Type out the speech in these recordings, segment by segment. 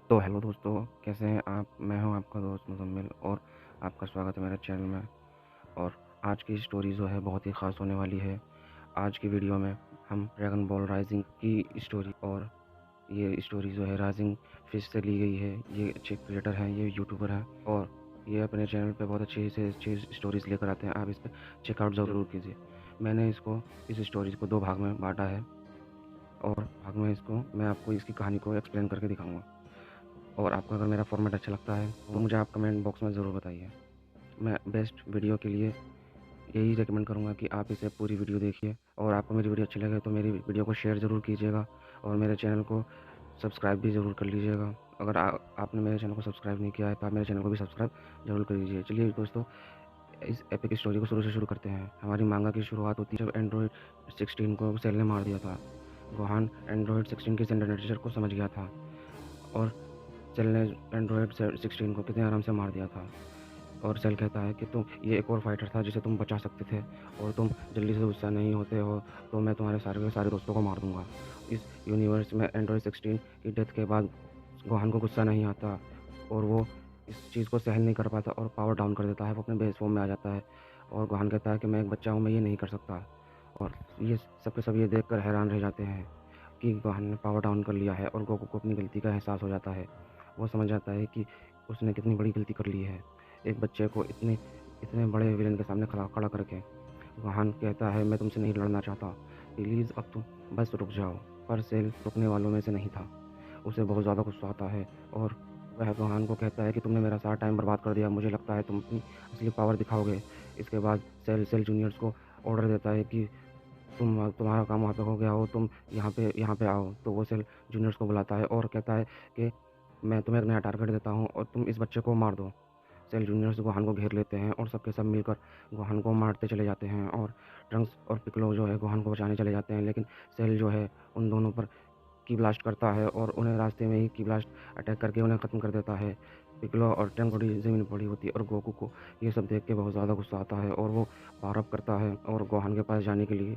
तो हेलो दोस्तों, कैसे हैं आप? मैं हूं आपका दोस्त मुज़म्मिल और आपका स्वागत है मेरे चैनल में। और आज की स्टोरी जो है बहुत ही ख़ास होने वाली है। आज की वीडियो में हम ड्रैगन बॉल राइज़िंग की स्टोरी और ये स्टोरी जो है राइज़िंग फ़िश से ली गई है। ये अच्छे क्रिएटर हैं, ये यूट्यूबर हैं और ये अपने चैनल पे बहुत अच्छी से अच्छी स्टोरीज़ लेकर आते हैं। आप इस पे चेकआउट ज़रूर कीजिए। मैंने इस स्टोरीज़ को 2 भाग में बाँटा है और भाग में मैं आपको इसकी कहानी को एक्सप्लेन करके दिखाऊँगा। और आपको अगर मेरा फॉर्मेट अच्छा लगता है तो मुझे आप कमेंट बॉक्स में ज़रूर बताइए। मैं बेस्ट वीडियो के लिए यही रिकमेंड करूँगा कि आप इसे पूरी वीडियो देखिए और आपको मेरी वीडियो अच्छी लगे तो मेरी वीडियो को शेयर ज़रूर कीजिएगा और मेरे चैनल को सब्सक्राइब भी ज़रूर कर लीजिएगा। अगर आपने मेरे चैनल को सब्सक्राइब नहीं किया है तो आप मेरे चैनल को भी सब्सक्राइब ज़रूर कर लीजिए। चलिए दोस्तों, इस एपिक स्टोरी को शुरू से शुरू करते हैं। हमारी मांगा की शुरुआत होती है जब एंड्रॉयड 16 को सेल ने मार दिया था। गोहान एंड्रॉयड 16 के सिग्नेचर को समझ गया था और सेल ने एंड्रॉयड 16 को कितने आराम से मार दिया था। और सेल कहता है कि तुम ये एक और फाइटर था जिसे तुम बचा सकते थे और तुम जल्दी से गुस्सा नहीं होते हो तो मैं तुम्हारे सारे के सारे दोस्तों को मार दूंगा। इस यूनिवर्स में एंड्रॉयड 16 की डेथ के बाद गोहान को गुस्सा नहीं आता और वो इस चीज़ को सहन नहीं कर पाता और पावर डाउन कर देता है। वो अपने बेस फॉर्म में आ जाता है और गोहान कहता है कि मैं एक बच्चा हूँ, मैं ये नहीं कर सकता। और ये सब के सब ये देखकर हैरान रह जाते हैं कि गोहान ने पावर डाउन कर लिया है और गोकू को अपनी गलती का एहसास हो जाता है। वो समझ जाता है कि उसने कितनी बड़ी गलती कर ली है। एक बच्चे को इतने इतने बड़े विलेन के सामने खड़ा खड़ा करके। गोहान कहता है, मैं तुमसे नहीं लड़ना चाहता, प्लीज़ अब तुम बस रुक जाओ। पर सेल रुकने वालों में से नहीं था। उसे बहुत ज़्यादा गुस्सा आता है और वह गोहान को कहता है कि तुमने मेरा सारा टाइम बर्बाद कर दिया, मुझे लगता है तुम अपनी असली पावर दिखाओगे। इसके बाद सेल जूनियर्स को ऑर्डर देता है कि तुम्हारा काम वहाँ पे हो गया हो, तुम यहाँ पे आओ। तो वो सेल जूनियर्स को बुलाता है और कहता है कि मैं तुम्हें एक नया टारगेट देता हूँ और तुम इस बच्चे को मार दो। सेल जूनियर्स गोहान को घेर लेते हैं और सबके सब मिलकर गोहान को मारते चले जाते हैं और ट्रंक्स और पिक्कोलो जो है गोहान को बचाने चले जाते हैं, लेकिन सेल जो है उन दोनों पर की ब्लास्ट करता है और उन्हें रास्ते में ही की ब्लास्ट अटैक करके उन्हें ख़त्म कर देता है। पिक्कोलो और ट्रंक बड़ी ज़मीन पड़ी होती है और गोकू को ये सब देख के बहुत ज़्यादा गुस्सा आता है और वो पावर अप करता है और गोहान के पास जाने के लिए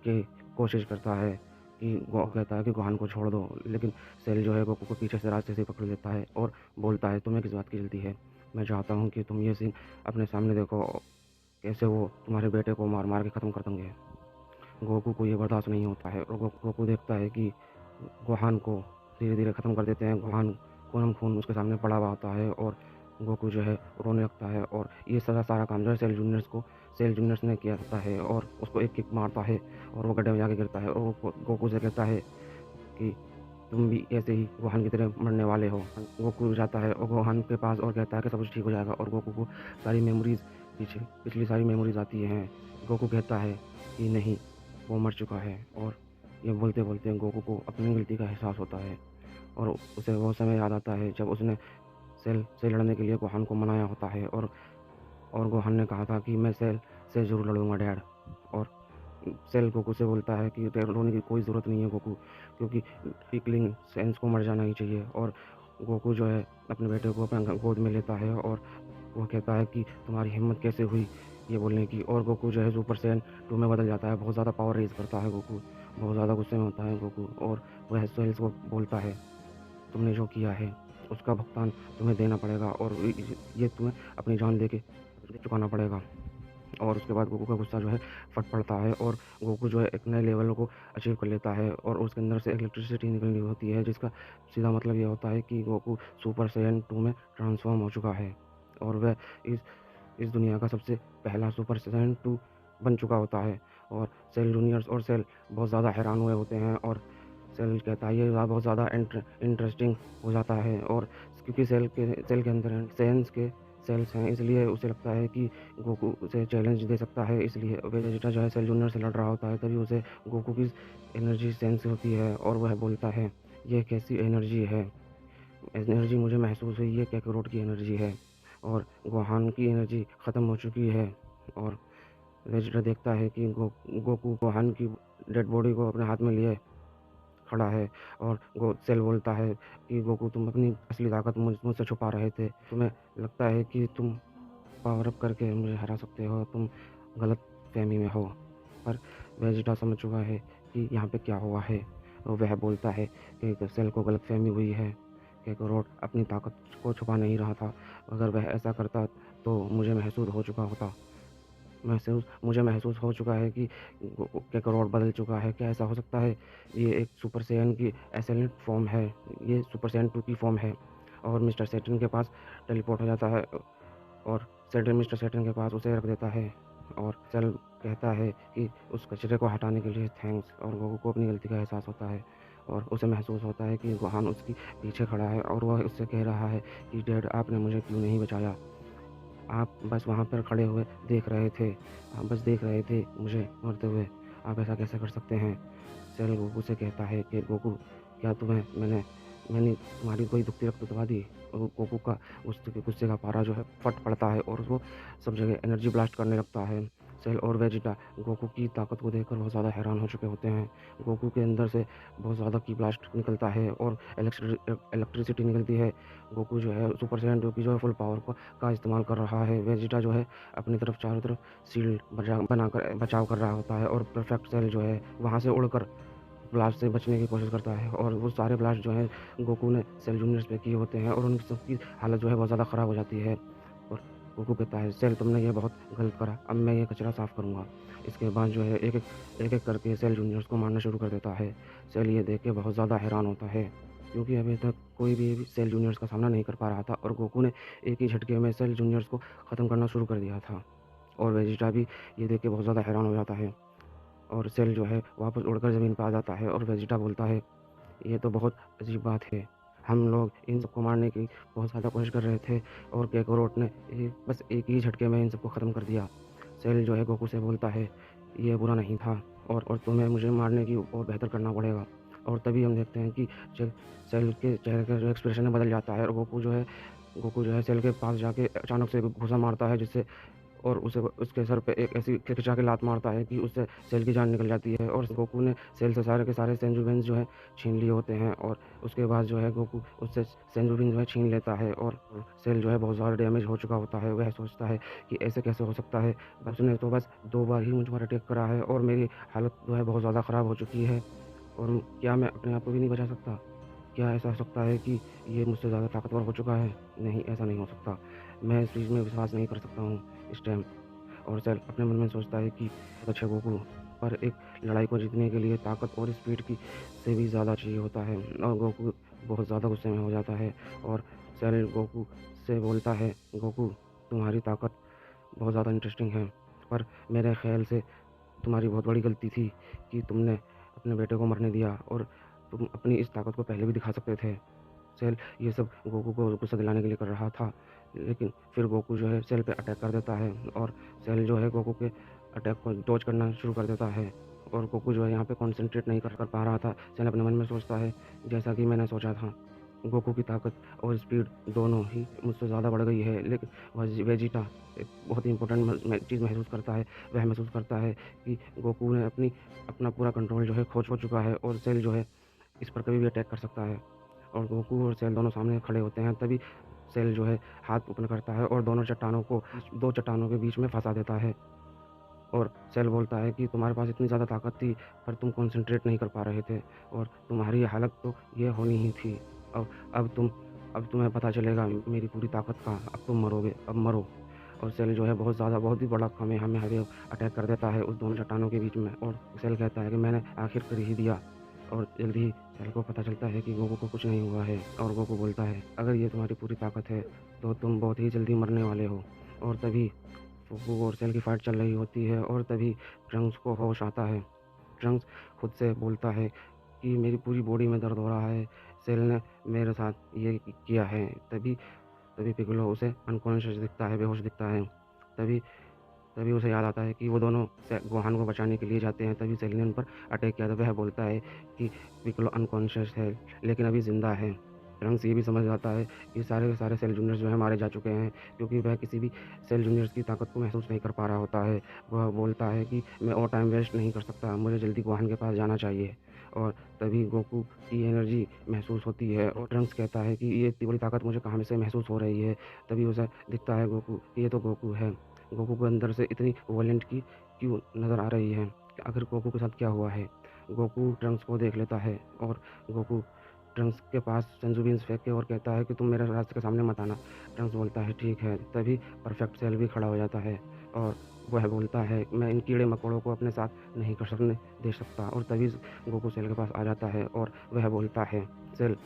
की कोशिश करता है कि वो कहता है कि गोहान को छोड़ दो, लेकिन सेल जो है गोकू को पीछे से रास्ते से पकड़ लेता है और बोलता है, तुम्हें किस बात की जल्दी है? मैं चाहता हूँ कि तुम ये सीन अपने सामने देखो, कैसे वो तुम्हारे बेटे को मार मार के ख़त्म कर देंगे। गोकू को ये बर्दाश्त नहीं होता है और गोकू देखता है कि गोहान को धीरे-धीरे ख़त्म कर देते हैं। गोहान खून-खून उसके सामने पड़ा हुआ होता है और गोकू जो है रोने लगता है और ये सारा काम जो है सेल जूनियर्स ने किया होता है और उसको एक किक मारता है और वो गड्ढे में जाके गिरता है और वो गोकू से कहता है कि तुम भी ऐसे ही गोहान की तरह मरने वाले हो। गोकू जाता है और गोहान के पास और कहता है कि सब कुछ ठीक हो जाएगा और गोकू को सारी मेमोरीज़ पिछली सारी मेमोरीज़ आती हैं। गोकू कहता है कि नहीं, वो मर चुका है और ये बोलते-बोलते गोकू को अपनी गलती का एहसास होता है और उसे वो समय याद आता है जब उसने सेल से लड़ने के लिए गोहान को मनाया होता है और गोहान ने कहा था कि मैं सेल से ज़रूर लड़ूँगा डैड। और सेल गोकू से बोलता है कि तेरे रोने की कोई ज़रूरत नहीं है गोकू, क्योंकि वीकलिंग सेंस को मर जाना ही चाहिए। और गोकू जो है अपने बेटे को अपने गोद में लेता है और वो कहता है कि तुम्हारी हिम्मत कैसे हुई ये बोलने की। और गोकू जो है सुपर सैयन 2 में बदल जाता है, बहुत ज़्यादा पावर रेज़ करता है गोकू, बहुत ज़्यादा गुस्से में होता है गोकू और वह सेल्स को बोलता है, तुमने जो किया है उसका भुगतान तुम्हें देना पड़ेगा और ये तुम्हें अपनी जान दे के चुकाना पड़ेगा। और उसके बाद गोकू का गुस्सा जो है फट पड़ता है और गोकू जो है एक नए लेवल को अचीव कर लेता है और उसके अंदर से इलेक्ट्रिसिटी निकलनी होती है, जिसका सीधा मतलब ये होता है कि गोकू सुपर सैयन 2 में ट्रांसफ़ॉर्म हो चुका है और वह इस इस दुनिया का सबसे पहला सुपर सैयन 2 बन चुका होता है। और सेल जूनियर्स और सेल बहुत ज़्यादा हैरान हुए होते हैं और सेल कहता है ये बहुत ज़्यादा इंटरेस्टिंग हो जाता है और क्योंकि सेल के अंदर सैयन्स के सेल्स हैं, इसलिए उसे लगता है कि गोकू उसे चैलेंज दे सकता है। इसलिए वेजिटा जो है सेल जूनियर से लड़ रहा होता है, तभी उसे गोकू की एनर्जी सेंस होती है और वह बोलता है, ये कैसी एनर्जी है? एनर्जी मुझे महसूस हुई, ये काकारोट की एनर्जी है और गोहान की एनर्जी ख़त्म हो चुकी है। और वेजिटा देखता है कि गोकू गोहान की डेड बॉडी को अपने हाथ में लिए खड़ा है और गो सेल बोलता है कि गोकू तुम अपनी असली ताकत मुझसे छुपा रहे थे। तुम्हें लगता है कि तुम पावर अप करके मुझे हरा सकते हो, तुम गलतफ़हमी में हो। पर वेजिटा समझ चुका है कि यहाँ पे क्या हुआ है और वह बोलता है कि सेल को गलतफ़हमी हुई है कैकारोट अपनी ताकत को छुपा नहीं रहा था। अगर वह ऐसा करता तो मुझे महसूस हो चुका है कि कैकारोट बदल चुका है। क्या ऐसा हो सकता है? ये एक सुपर सैयन की एसेलेंट फॉर्म है। ये सुपर सैयन 2 की फॉर्म है और मिस्टर सैटर्न के पास टेलीपोर्ट हो जाता है और मिस्टर सैटर्न के पास उसे रख देता है और सेल कहता है कि उस कचरे को हटाने के लिए थैंक्स। और गोकू को अपनी गलती का एहसास होता है और उसे महसूस होता है कि गोहान उसके पीछे खड़ा है और वह उससे कह रहा है कि डैड, आपने मुझे क्यों नहीं बचाया? आप बस वहाँ पर खड़े हुए देख रहे थे। आप बस देख रहे थे मुझे मरते हुए। आप ऐसा कैसे कर सकते हैं? सेल गोकू से कहता है कि गोकू, क्या तुम्हें मैंने मैंने तुम्हारी कोई दुखती रक्त दबा दी? और गोकू का गुस्से का पारा जो है फट पड़ता है और वो सब जगह एनर्जी ब्लास्ट करने लगता है। सेल और वेजिटा गोकू की ताकत को देखकर बहुत ज़्यादा हैरान हो चुके होते हैं। गोकू के अंदर से बहुत ज़्यादा की ब्लास्ट निकलता है और इलेक्ट्रिसिटी निकलती है। गोकू जो है सुपर सैयन 2 की जो है फुल पावर का इस्तेमाल कर रहा है। वेजिटा जो है अपनी तरफ चारों तरफ शील्ड बनाकर बचाव कर रहा होता है और परफेक्ट सेल जो है वहाँ से उड़कर ब्लास्ट से बचने की कोशिश करता है और वो सारे ब्लास्ट जो हैं गोकू ने सेल जूनियर्स पे किए होते हैं और उनकी सबकी हालत जो है बहुत ज़्यादा ख़राब हो जाती है। और गोकू कहता है, सेल, तुमने ये बहुत गलत करा, अब मैं ये कचरा साफ़ करूँगा। इसके बाद जो है एक-एक करके सेल जूनियर्स को मारना शुरू कर देता है। सेल ये देख के बहुत ज़्यादा हैरान होता है क्योंकि अभी तक कोई भी सेल जूनियर्स का सामना नहीं कर पा रहा था और गोकू ने एक ही झटके में सेल जूनियर्स को ख़त्म करना शुरू कर दिया था। और वेजिटा भी ये देख के बहुत ज़्यादा हैरान हो जाता है और सेल जो है वापस उड़कर ज़मीन पे आ जाता है और वेजिटा बोलता है, ये तो बहुत अजीब बात है। हम लोग इन सबको मारने की बहुत ज़्यादा कोशिश कर रहे थे और कैकारोट ने बस एक ही झटके में इन सबको ख़त्म कर दिया। सेल जो है गोकू से बोलता है, ये बुरा नहीं था और तुम्हें मुझे मारने की और बेहतर करना पड़ेगा। और तभी हम देखते हैं कि सेल सेल के चेहरे का जो एक्सप्रेशन है बदल जाता है और गोकू जो है सेल के पास जाके अचानक से घुसा मारता है जिससे और उसे उसके सर पे एक ऐसी खिंचा के लात मारता है कि उससे सेल की जान निकल जाती है और गोकू ने सेल से सारे के सारे सेंजूबेन्स जो है छीन लिए होते हैं और उसके बाद जो है गोकू उससे सेंजूबिन जो है छीन लेता है और सेल जो है बहुत ज़्यादा डैमेज हो चुका होता है। वह सोचता है कि ऐसे कैसे हो सकता है? उसने तो बस 2 बार ही मुझ पर अटैक करा है और मेरी हालत जो है बहुत ज़्यादा ख़राब हो चुकी है और क्या मैं अपने आप को भी नहीं बचा सकता? क्या ऐसा हो सकता है कि ये मुझसे ज़्यादा ताकतवर हो चुका है? नहीं, ऐसा नहीं हो सकता। मैं इस चीज़ में विश्वास नहीं कर सकता हूँ इस टाइम। और सेल अपने मन में सोचता है कि अच्छा गोकू, पर एक लड़ाई को जीतने के लिए ताकत और स्पीड की से भी ज़्यादा चाहिए होता है और गोकू बहुत ज़्यादा गुस्से में हो जाता है और सेल गोकू से बोलता है, गोकू, तुम्हारी ताकत बहुत ज़्यादा इंटरेस्टिंग है, पर मेरे ख़्याल से तुम्हारी बहुत बड़ी गलती थी कि तुमने अपने बेटे को मरने दिया और तुम अपनी इस ताकत को पहले भी दिखा सकते थे। सेल ये सब गोकू को गुस्सा दिलाने के लिए कर रहा था, लेकिन फिर गोकू जो है सेल पे अटैक कर देता है और सेल जो है गोकू के अटैक को डॉज करना शुरू कर देता है और गोकू जो है यहाँ पे कंसंट्रेट नहीं कर पा रहा था। सेल अपने मन में सोचता है, जैसा कि मैंने सोचा था, गोकू की ताकत और स्पीड दोनों ही मुझसे ज़्यादा बढ़ गई है, लेकिन वेजिटा एक बहुत ही इंपॉर्टेंट चीज़ महसूस करता है। वह महसूस करता है कि गोकू ने अपना पूरा कंट्रोल जो है खो चुका है और सेल जो है इस पर कभी भी अटैक कर सकता है। और गोकू और सेल दोनों सामने खड़े होते हैं, तभी सेल जो है हाथ ओपन करता है और दो चट्टानों के बीच में फँसा देता है और सेल बोलता है कि तुम्हारे पास इतनी ज़्यादा ताकत थी, पर तुम कंसंट्रेट नहीं कर पा रहे थे और तुम्हारी हालत तो ये होनी ही थी। अब अब तुम अब तुम्हें पता चलेगा मेरी पूरी ताकत का, अब तुम मरोगे, अब मरो। और सेल जो है बहुत ही बड़ा कामेहामेहा अटैक कर देता है उस दोनों चट्टानों के बीच में और सेल कहता है कि मैंने आखिर कर ही दिया। और जल्दी ही सेल को पता चलता है कि गोकू को कुछ नहीं हुआ है और गोकू बोलता है, अगर ये तुम्हारी पूरी ताकत है तो तुम बहुत ही जल्दी मरने वाले हो। और तभी फूफू और सेल की फाइट चल रही होती है और तभी ट्रंक्स को होश आता है। ट्रंक्स खुद से बोलता है कि मेरी पूरी बॉडी में दर्द हो रहा है, सेल ने मेरे साथ ये किया है। तभी तभी पिग्गलो उसे अनकॉन्शियस दिखता है, बेहोश दिखता है। तभी तभी उसे याद आता है कि वो दोनों गोहान को बचाने के लिए जाते हैं, तभी सेल ने उन पर अटैक किया था। वह बोलता है कि पिग्गलो अनकॉन्शियस है लेकिन अभी ज़िंदा है। ट्रंक्स ये भी समझ जाता है कि सारे के सारे सेल जूनियर्स जो हैं मारे जा चुके हैं क्योंकि वह किसी भी सेल जूनियर्स की ताकत को महसूस नहीं कर पा रहा होता है। वह बोलता है कि मैं और टाइम वेस्ट नहीं कर सकता, मुझे जल्दी गोहान के पास जाना चाहिए। और तभी गोकू की एनर्जी महसूस होती है और ट्रंक्स कहता है कि ये इतनी बड़ी ताकत मुझे कहाँ से महसूस हो रही है। तभी उसे दिखता है गोकू कि ये तो गोकू है। गोकू के अंदर से इतनी वॉयलेंट की क्यों नज़र आ रही है? आखिर गोकू के साथ क्या हुआ है? गोकू ट्रंक्स को देख लेता है और गोकू ट्रंक्स के पास सेंजू बीन्स फेंक के और कहता है कि तुम मेरे रास्ते के सामने मत आना। ट्रंक्स बोलता है ठीक है। तभी परफेक्ट सेल भी खड़ा हो जाता है और वह बोलता है मैं इन कीड़े मकोड़ों को अपने साथ नहीं कर सकने दे सकता। और तभी गोकू सेल के पास आ जाता है और वह बोलता है सेल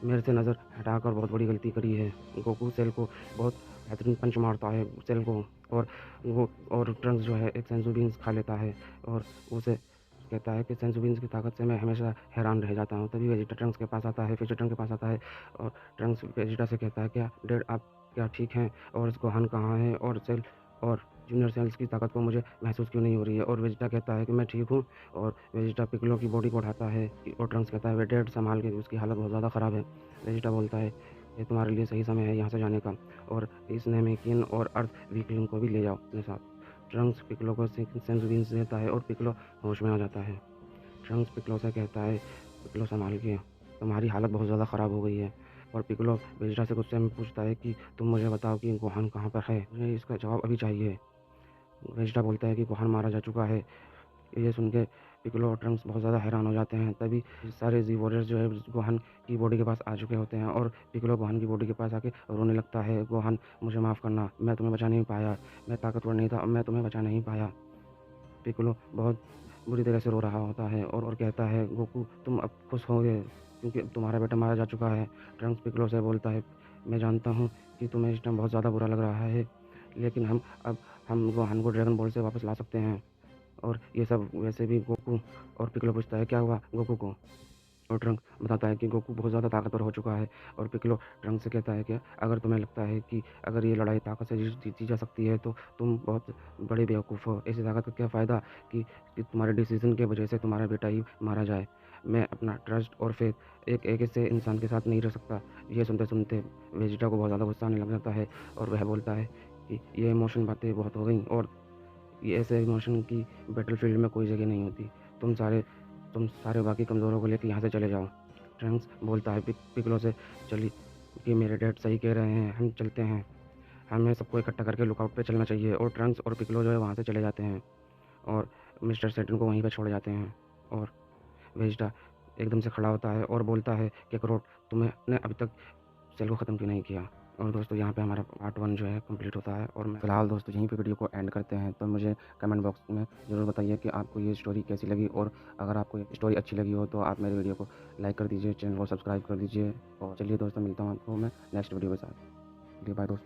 मेरे से नज़र हटाकर बहुत बड़ी गलती करी है। गोकू सेल को बहुत बेहतरीन पंच मारता है सेल को और वो और ट्रंक्स जो है एक सेंजू बीन्स खा लेता है और उसे कहता है कि सेंजू बीन्स की ताकत से मैं हमेशा हैरान रह जाता हूँ। तभी वेजिटा ट्रंक्स के पास आता है, वेजिटा के पास आता है और ट्रंक्स वेजिटा से कहता है क्या डैड आप क्या ठीक हैं और गोहान कहाँ है और सेल और जूनियर सेल्स की ताकत को मुझे महसूस क्यों नहीं हो रही है। और वेजिटा कहता है कि मैं ठीक हूँ और वेजिटा पिकलो की बॉडी को उठाता है और ट्रंक्स कहता है वे डैड संभाल के, उसकी हालत बहुत ज़्यादा ख़राब है। वेजिटा बोलता है ये तुम्हारे लिए सही समय है यहाँ से जाने का और इस नेमेकियन और अर्थ वीकलिंग को भी ले जाओ अपने साथ। ट्रंक्स पिकलो को सेंस बीन्स देता है और पिकलो होश में आ जाता है। ट्रंक्स पिकलो से कहता है पिकलो संभाल के, तुम्हारी हालत बहुत ज़्यादा ख़राब हो गई है। और पिकलो वेजिटा से गुस्से में पूछता है कि तुम मुझे बताओ कि गोहान कहाँ पर है, मुझे इसका जवाब अभी चाहिए। वेजिटा बोलता है कि गोहान मारा जा चुका है। ये सुन के पिक्कोलो और ट्रंक्स बहुत ज़्यादा हैरान हो जाते हैं। तभी सारे ज़ी वॉरियर्स जो है गोहान की बॉडी के पास आ चुके होते हैं और पिक्कोलो गोहान की बॉडी के पास आके रोने लगता है, गोहान मुझे माफ़ करना, मैं तुम्हें बचा नहीं पाया, मैं ताकतवर नहीं था, अब मैं तुम्हें बचा नहीं पाया। पिक्कोलो बहुत बुरी तरह से रो रहा होता है और कहता है गोकू तुम अब खुश होगे क्योंकि अब तुम्हारा बेटा मारा जा चुका है। ट्रंक्स पिक्कोलो से बोलता है मैं जानता हूँ कि तुम्हें इस टाइम बहुत ज़्यादा बुरा लग रहा है, लेकिन हम गोहान को ड्रैगन बॉल से वापस ला सकते हैं। और ये सब वैसे भी गोकू और पिक्कोलो पूछता है क्या हुआ गोकू को, और ट्रंक बताता है कि गोकू बहुत ज़्यादा ताकतवर हो चुका है। और पिक्कोलो ट्रंक से कहता है कि अगर तुम्हें लगता है कि अगर ये लड़ाई ताकत से जीती जा सकती है तो तुम बहुत बड़े बेवकूफ़ हो। ऐसी ताकत का क्या फ़ायदा कि तुम्हारे डिसीज़न की वजह से तुम्हारा बेटा ही मारा जाए। मैं अपना ट्रस्ट और फेथ एक ऐसे इंसान के साथ नहीं रह सकता। ये सुनते-सुनते वेजिटा को बहुत ज़्यादा गुस्सा आने लग जाता है और वह बोलता है कि ये इमोशन बातें बहुत हो गई और ये ऐसे इमोशन की बैटलफ़ील्ड में कोई जगह नहीं होती। तुम सारे तुम सारे बाकी कमज़ोरों को लेके यहाँ से चले जाओ। ट्रंक्स बोलता है पिक्कोलो से चलिए कि मेरे डैड सही कह रहे हैं, हम चलते हैं। हमें सबको इकट्ठा करके लुकआउट पे चलना चाहिए। और ट्रंक्स और पिक्कोलो जो है वहाँ से चले जाते हैं और मिस्टर सैटर्न को वहीं पे छोड़ जाते हैं। और वेजिटा एकदम से खड़ा होता है और बोलता है काकारोट तुमने अभी तक सेल को ख़त्म क्यों नहीं किया। और दोस्तों यहाँ पे हमारा पार्ट 1 जो है कंप्लीट होता है और मैं फ़िलहाल दोस्तों यहीं पे वीडियो को एंड करते हैं। तो मुझे कमेंट बॉक्स में ज़रूर बताइए कि आपको ये स्टोरी कैसी लगी और अगर आपको ये स्टोरी अच्छी लगी हो तो आप मेरे वीडियो को लाइक कर दीजिए, चैनल को सब्सक्राइब कर दीजिए। और चलिए दोस्तों मिलता हूँ आपको मैं नेक्स्ट वीडियो के साथ। चलिए बाय दोस्तों।